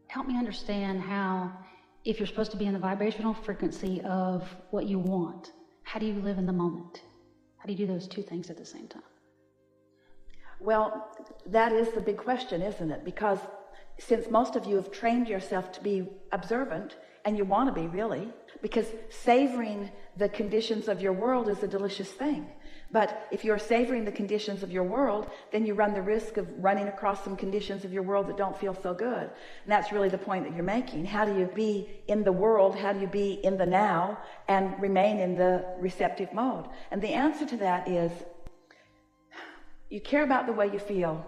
help me understand how, if you're supposed to be in the vibrational frequency of what you want, how do you live in the moment? How do you do those two things at the same time? Well, that is the big question, isn't it? Because since most of you have trained yourself to be observant, and you want to be really, because savoring the conditions of your world is a delicious thing. But if you're savoring the conditions of your world, then you run the risk of running across some conditions of your world that don't feel so good. And that's really the point that you're making. How do you be in the world? How do you be in the now and remain in the receptive mode? And the answer to that is, you care about the way you feel.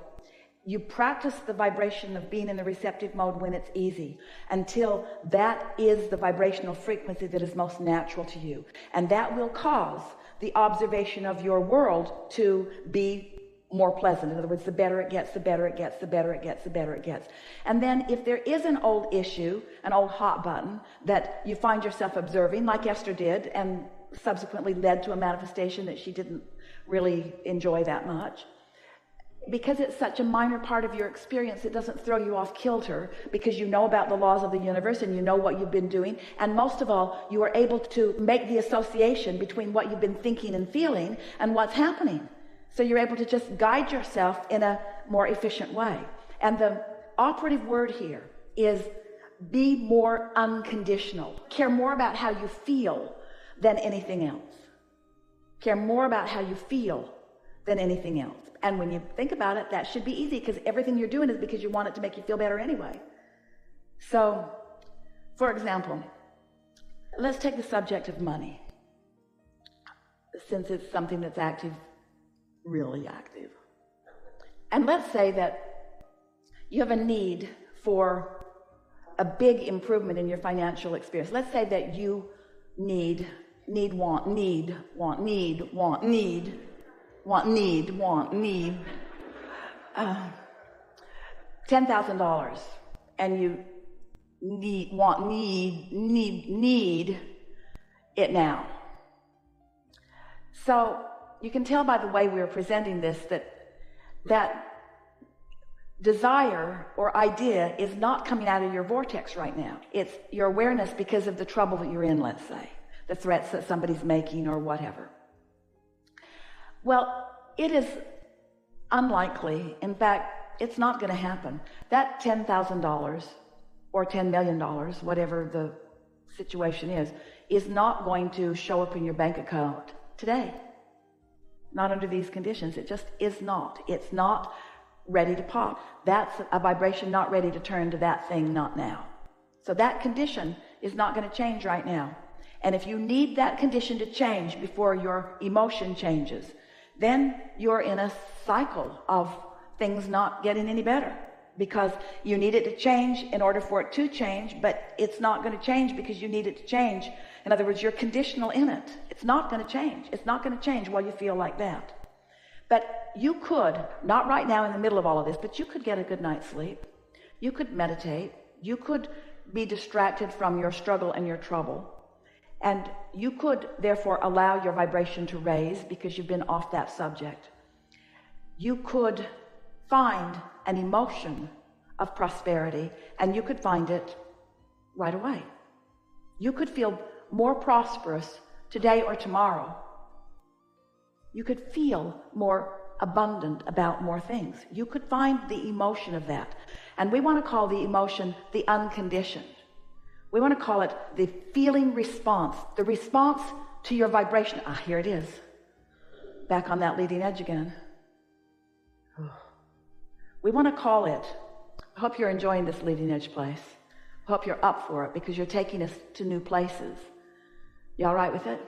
You practice the vibration of being in the receptive mode when it's easy, until that is the vibrational frequency that is most natural to you. And that will cause the observation of your world to be more pleasant. In other words, the better it gets, the better it gets, the better it gets, the better it gets. And then if there is an old issue, an old hot button that you find yourself observing, like Esther did, and subsequently led to a manifestation that she didn't really enjoy that much, because it's such a minor part of your experience, it doesn't throw you off kilter, because you know about the laws of the universe and you know what you've been doing. And most of all, you are able to make the association between what you've been thinking and feeling and what's happening. So you're able to just guide yourself in a more efficient way. And the operative word here is be more unconditional. Care more about how you feel than anything else. Care more about how you feel than anything else. And when you think about it, that should be easy, because everything you're doing is because you want it to make you feel better anyway. So, for example, let's take the subject of money, since it's something that's active, really active. And let's say that you have a need for a big improvement in your financial experience. Let's say that you need $10,000, and you need it now. So you can tell by the way we are presenting this that desire or idea is not coming out of your vortex right now. It's your awareness because of the trouble that you're in, let's say, the threats that somebody's making or whatever. Well, it is unlikely, in fact, it's not going to happen. That $10,000 or $10 million, whatever the situation is not going to show up in your bank account today. Not under these conditions. It just is not. It's not ready to pop. That's a vibration not ready to turn to that thing, not now. So that condition is not going to change right now. And if you need that condition to change before your emotion changes, then you're in a cycle of things not getting any better, because you need it to change in order for it to change, but it's not going to change because you need it to change. In other words, you're conditional in it. It's not going to change. It's not going to change while you feel like that. But you could, not right now in the middle of all of this, but you could get a good night's sleep. You could meditate. You could be distracted from your struggle and your trouble. And you could, therefore, allow your vibration to raise because you've been off that subject. You could find an emotion of prosperity, and you could find it right away. You could feel more prosperous today or tomorrow. You could feel more abundant about more things. You could find the emotion of that. And we want to call the emotion the unconditioned. We want to call it the feeling response, the response to your vibration. Ah, here it is. Back on that leading edge again. We want to call it, I hope you're enjoying this leading edge place. I hope you're up for it, because you're taking us to new places. You all right with it?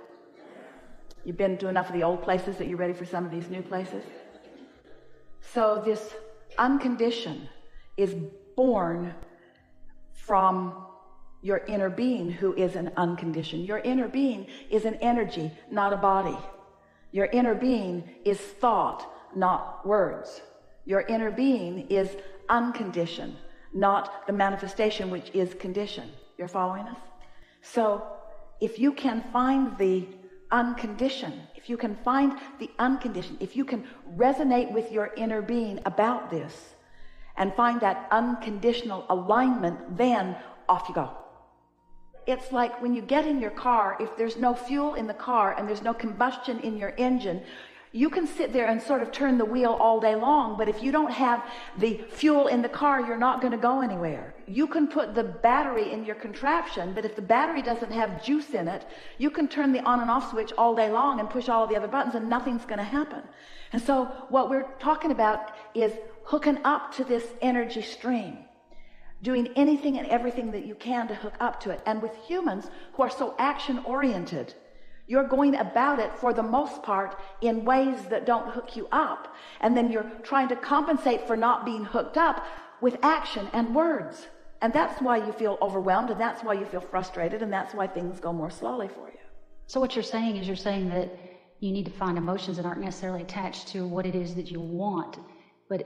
You've been to enough of the old places that you're ready for some of these new places? So this unconditioned is born from your inner being, who is an unconditioned. Your inner being is an energy, not a body. Your inner being is thought, not words. Your inner being is unconditioned, not the manifestation, which is conditioned. You're following us? So if you can find the unconditioned, if you can find the unconditioned, if you can resonate with your inner being about this, and find that unconditional alignment, then off you go. It's like when you get in your car, if there's no fuel in the car and there's no combustion in your engine, you can sit there and sort of turn the wheel all day long, but if you don't have the fuel in the car, you're not going to go anywhere. You can put the battery in your contraption, but if the battery doesn't have juice in it, you can turn the on and off switch all day long and push all of the other buttons and nothing's going to happen. And so what we're talking about is hooking up to this energy stream, doing anything and everything that you can to hook up to it. And with humans who are so action-oriented, you're going about it for the most part in ways that don't hook you up. And then you're trying to compensate for not being hooked up with action and words. And that's why you feel overwhelmed, and that's why you feel frustrated, and that's why things go more slowly for you. So what you're saying is that you need to find emotions that aren't necessarily attached to what it is that you want, but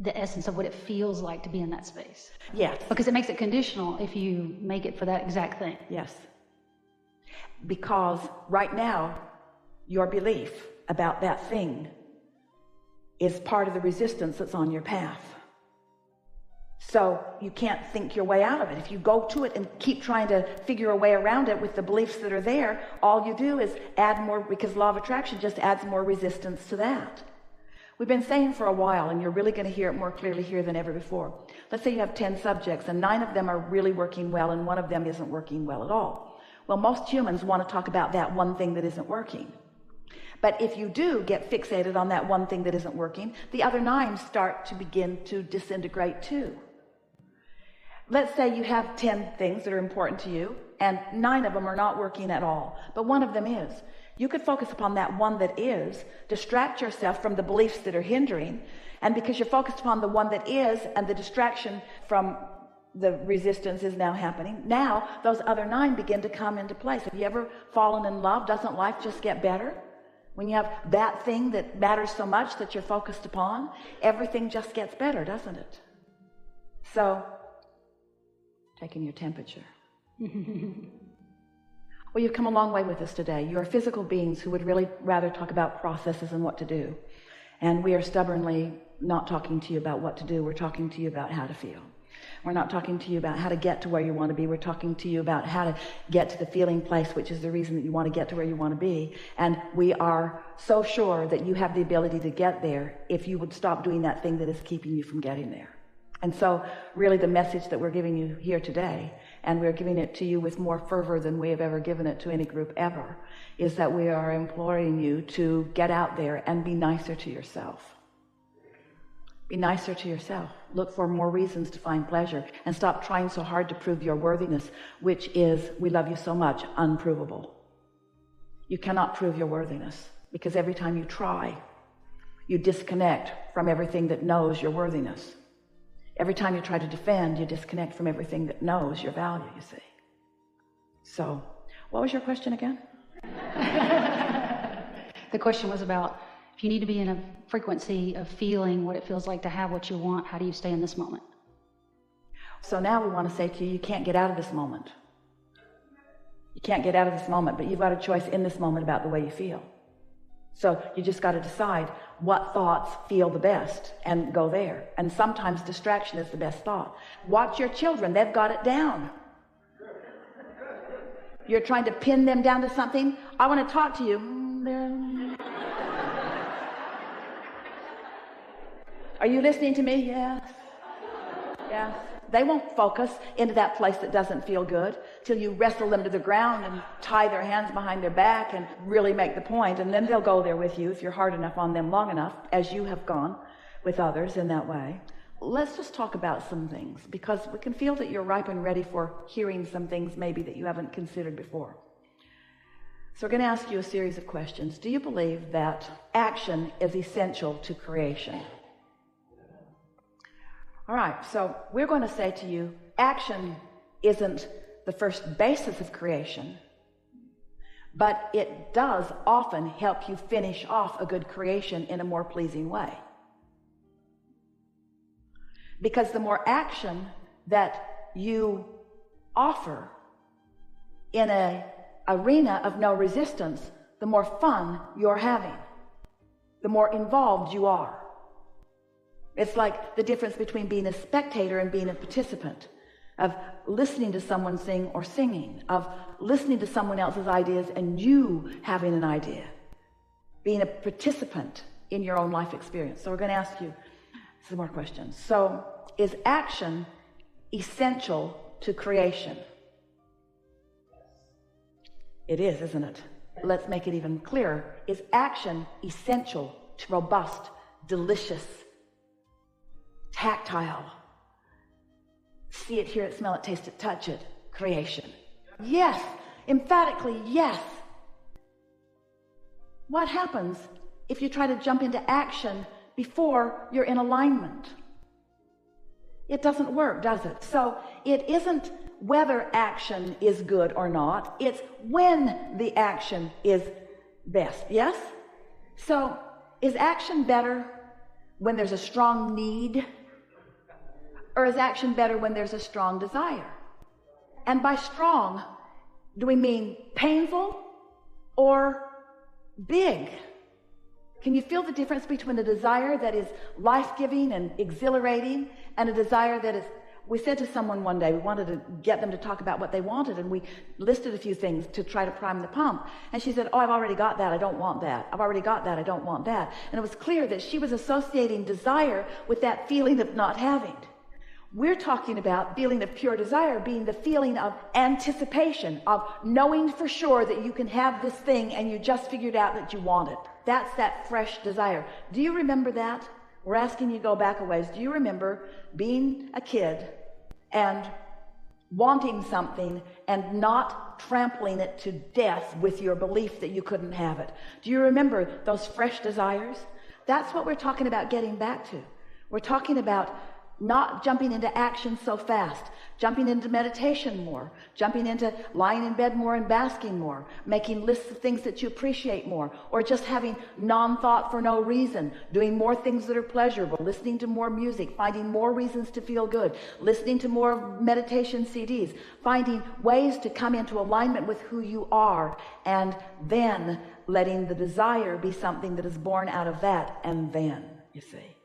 the essence of what it feels like to be in that space. Yes. Because it makes it conditional if you make it for that exact thing. Yes. Because right now, your belief about that thing is part of the resistance that's on your path. So you can't think your way out of it. If you go to it and keep trying to figure a way around it with the beliefs that are there, all you do is add more, because law of attraction just adds more resistance to that. We've been saying for a while, and you're really going to hear it more clearly here than ever before. Let's say you have 10 subjects, and 9 of them are really working well, and 1 of them isn't working well at all. Well, most humans want to talk about that one thing that isn't working. But if you do get fixated on that one thing that isn't working, the other 9 start to begin to disintegrate too. Let's say you have 10 things that are important to you, and 9 of them are not working at all, but 1 of them is. You could focus upon that one that is, distract yourself from the beliefs that are hindering, and because you're focused upon the one that is, and the distraction from the resistance is now happening, now those other 9 begin to come into place. Have you ever fallen in love? Doesn't life just get better? When you have that thing that matters so much that you're focused upon, everything just gets better, doesn't it? So, taking your temperature. Well, you've come a long way with us today. You are physical beings who would really rather talk about processes and what to do. And we are stubbornly not talking to you about what to do. We're talking to you about how to feel. We're not talking to you about how to get to where you want to be. We're talking to you about how to get to the feeling place, which is the reason that you want to get to where you want to be. And we are so sure that you have the ability to get there if you would stop doing that thing that is keeping you from getting there. And so really the message that we're giving you here today, and we're giving it to you with more fervor than we have ever given it to any group ever, is that we are imploring you to get out there and be nicer to yourself. Be nicer to yourself. Look for more reasons to find pleasure, and stop trying so hard to prove your worthiness, which is, we love you so much, unprovable. You cannot prove your worthiness, because every time you try, you disconnect from everything that knows your worthiness. Every time you try to defend, you disconnect from everything that knows your value, you see. So, what was your question again? The question was about, if you need to be in a frequency of feeling what it feels like to have what you want, how do you stay in this moment? So now we want to say to you, you can't get out of this moment. You can't get out of this moment, but you've got a choice in this moment about the way you feel. So you just got to decide what thoughts feel the best and go there. And sometimes distraction is the best thought. Watch your children. They've got it down. You're trying to pin them down to something. I want to talk to you. Are you listening to me? Yes. Yes. They won't focus into that place that doesn't feel good till you wrestle them to the ground and tie their hands behind their back and really make the point, and then they'll go there with you if you're hard enough on them long enough, as you have gone with others in that way. Let's just talk about some things, because we can feel that you're ripe and ready for hearing some things maybe that you haven't considered before. So we're going to ask you a series of questions. Do you believe that action is essential to creation? All right, so we're going to say to you, action isn't the first basis of creation, but it does often help you finish off a good creation in a more pleasing way. Because the more action that you offer in an arena of no resistance, the more fun you're having, the more involved you are. It's like the difference between being a spectator and being a participant, of listening to someone sing or singing, of listening to someone else's ideas and you having an idea, being a participant in your own life experience. So we're going to ask you some more questions. So, is action essential to creation? It is, isn't it? Let's make it even clearer. Is action essential to robust, delicious, tactile, see it, hear it, smell it, taste it, touch it, creation? Yes, emphatically yes. What happens if you try to jump into action before you're in alignment? It doesn't work, does it? So it isn't whether action is good or not, it's when the action is best, yes? So is action better when there's a strong need? Or is action better when there's a strong desire? And by strong, do we mean painful or big? Can you feel the difference between a desire that is life-giving and exhilarating and a desire that is... We said to someone one day, we wanted to get them to talk about what they wanted, and we listed a few things to try to prime the pump. And she said, oh, I've already got that, I don't want that. I've already got that, I don't want that. And it was clear that she was associating desire with that feeling of not having. We're talking about feeling of pure desire being the feeling of anticipation, of knowing for sure that you can have this thing and you just figured out that you want it. That's that fresh desire. Do you remember that? We're asking you to go back a ways. Do you remember being a kid and wanting something and not trampling it to death with your belief that you couldn't have it? Do you remember those fresh desires? That's what we're talking about getting back to. We're talking about not jumping into action so fast, jumping into meditation more, jumping into lying in bed more and basking more, making lists of things that you appreciate more, or just having non-thought for no reason, doing more things that are pleasurable, listening to more music, finding more reasons to feel good, listening to more meditation CDs, finding ways to come into alignment with who you are, and then letting the desire be something that is born out of that, and then, you see.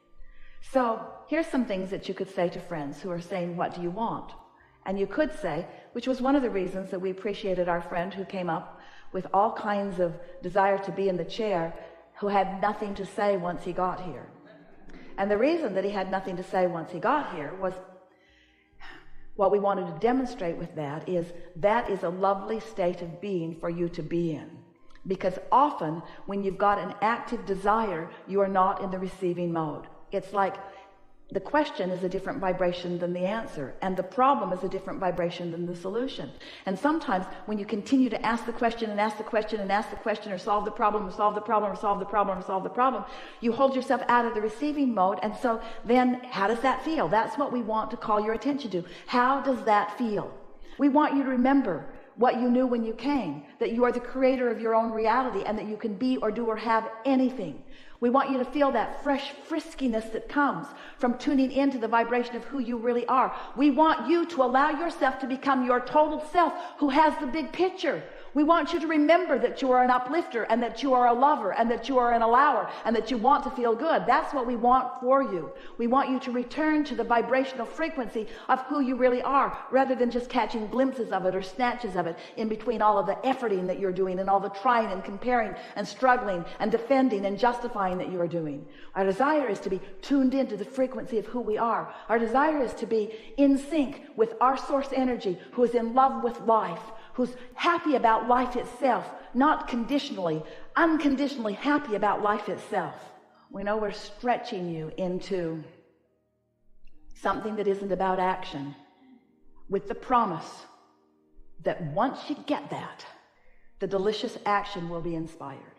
So here's some things that you could say to friends who are saying, what do you want? And you could say, which was one of the reasons that we appreciated our friend who came up with all kinds of desire to be in the chair, who had nothing to say once he got here. And the reason that he had nothing to say once he got here was, what we wanted to demonstrate with that is a lovely state of being for you to be in. Because often when you've got an active desire, you are not in the receiving mode. It's like the question is a different vibration than the answer, and the problem is a different vibration than the solution. And sometimes when you continue to ask the question and ask the question and ask the question, or solve the problem or solve the problem or solve the problem or solve the problem, you hold yourself out of the receiving mode. And so then how does that feel? That's what we want to call your attention to. How does that feel? We want you to remember what you knew when you came, that you are the creator of your own reality and that you can be or do or have anything. We want you to feel that fresh friskiness that comes from tuning into the vibration of who you really are. We want you to allow yourself to become your total self who has the big picture. We want you to remember that you are an uplifter and that you are a lover and that you are an allower and that you want to feel good. That's what we want for you. We want you to return to the vibrational frequency of who you really are, rather than just catching glimpses of it or snatches of it in between all of the efforting that you're doing and all the trying and comparing and struggling and defending and justifying that you are doing. Our desire is to be tuned into the frequency of who we are. Our desire is to be in sync with our source energy, who is in love with life, who's happy about life itself, not conditionally, unconditionally happy about life itself. We know we're stretching you into something that isn't about action, with the promise that once you get that, the delicious action will be inspired.